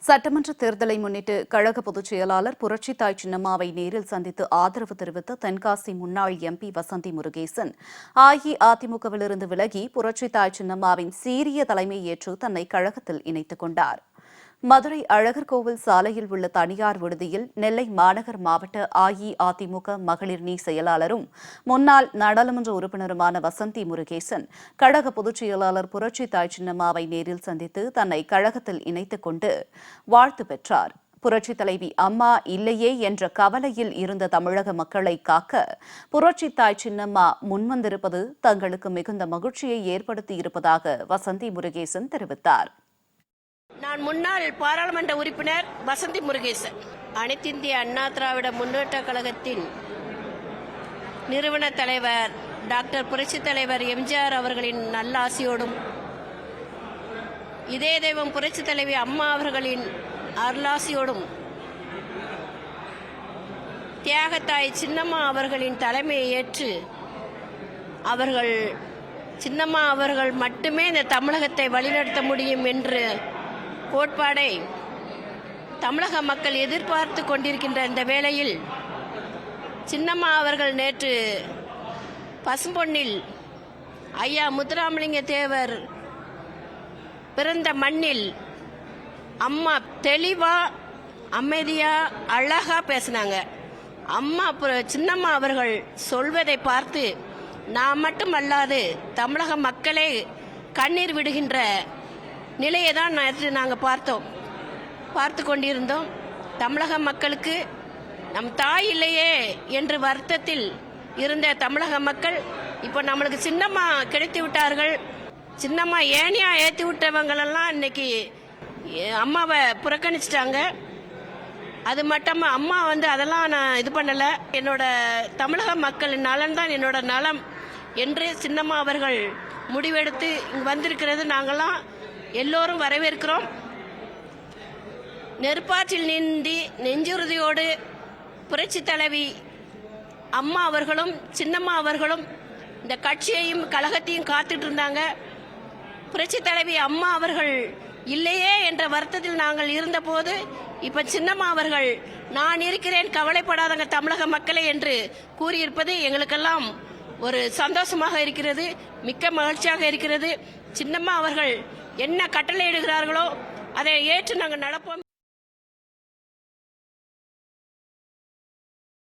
சட்டமன்ற தேர்தலை முன்னிட்டு கழக பொதுச் செயலாளர் புரட்சித்தாய் சின்னம்மாவை நேரில் சந்தித்து ஆதரவு தெரிவித்த தென்காசி முன்னாள் எம்பி வசந்தி முருகேசன் அஇஅதிமுகவிலிருந்து விலகி புரட்சித்தாய் சின்னம்மாவின் சீரிய தலைமை ஏற்று தன்னை கழகத்தில் இணைத்துக் கொண்டார். மதுரை அழகர் கோவில் சாலையில் உள்ள தனியார் விடுதியில் நெல்லை மாநகர் மாவட்ட அஇஅதிமுக மகளிர் நீ செயலாளரும் முன்னாள் நாடாளுமன்ற உறுப்பினருமான வசந்தி முருகேசன் கழக பொதுச் செயலாளர் புரட்சித்தாய் சின்னம்மாவை நேரில் சந்தித்து தன்னை கழகத்தில் இணைத்துக் கொண்டு வாழ்த்து பெற்றார். புரட்சித் தலைவி அம்மா இல்லையே என்ற கவலையில் இருந்த தமிழக மக்களை காக்க புரட்சித்தாய் சின்னம்மா முன்வந்திருப்பது தங்களுக்கு மிகுந்த மகிழ்ச்சியை ஏற்படுத்தியிருப்பதாக வசந்தி முருகேசன் தெரிவித்தார். நான் முன்னாள் பாராளுமன்ற உறுப்பினர் வசந்தி முருகேசன், அனைத்திந்திய அண்ணா திராவிட முன்னேற்றக் கழகத்தின் நிறுவன தலைவர் டாக்டர் புரட்சித் தலைவர் எம்ஜிஆர் அவர்களின் நல்லாசியோடும் இதே தெய்வம் புரட்சித் தலைவி அம்மா அவர்களின் அருளாசியோடும் தியாகத்தாய் சின்னம்மா அவர்களின் தலைமையை ஏற்று சின்னம்மா அவர்கள் மட்டுமே இந்த தமிழகத்தை வழிநடத்த முடியும் என்று கோட்பாடை தமிழக மக்கள் எதிர்பார்த்து கொண்டிருக்கின்ற இந்த வேளையில் சின்னம்மா அவர்கள் நேற்று பசும்பொன்னில் ஐயா முத்துராமலிங்க தேவர் பிறந்த மண்ணில் அம்மா தெளிவா அமைதியா அழகா பேசினாங்க. அம்மா சின்னம்மா அவர்கள் சொல்வதை பார்த்து நான் மட்டுமல்லாது தமிழக மக்களே கண்ணீர் விடுகின்ற நிலையை தான் நாங்கள் பார்த்து கொண்டிருந்தோம். தமிழக மக்களுக்கு நம் தாய் இல்லையே என்று வருத்தத்தில் இருந்த தமிழக மக்கள் இப்போ நம்மளுக்கு சின்னம்மா கிடைத்து விட்டார்கள். சின்னம்மா ஏனியா ஏற்றி விட்டவங்களெல்லாம் இன்னைக்கு அம்மாவை புறக்கணிச்சிட்டாங்க. அது மட்டும் அம்மா அதெல்லாம் நான் இது பண்ணலை. என்னோட தமிழக மக்களின் நலன் தான் என்னோட நலம் என்று சின்னம்மா அவர்கள் முடிவெடுத்து இங்கே வந்திருக்கிறது நாங்கள்லாம் எல்லோரும் வரவேற்கிறோம். நெருப்பாற்றில் நீந்தி நெஞ்சுறுதியோடு புரட்சி தலைவி அம்மா அவர்களும் சின்னம்மா அவர்களும் இந்த கட்சியையும் கழகத்தையும் காத்துட்டு இருந்தாங்க. புரட்சி தலைவி அம்மா அவர்கள் இல்லையே என்ற வருத்தத்தில் நாங்கள் இருந்தபோது இப்ப சின்னம்மா அவர்கள் நான் இருக்கிறேன் கவலைப்படாதங்க தமிழக மக்களே என்று கூறியிருப்பது எங்களுக்கெல்லாம் ஒரு சந்தோஷமாக இருக்கிறது, மிக்க மகிழ்ச்சியாக இருக்கிறது. சின்னம்மா அவர்கள் என்ன கட்டளை இடுகிறார்களோ அதை ஏற்று நாங்கள் நடப்போம்.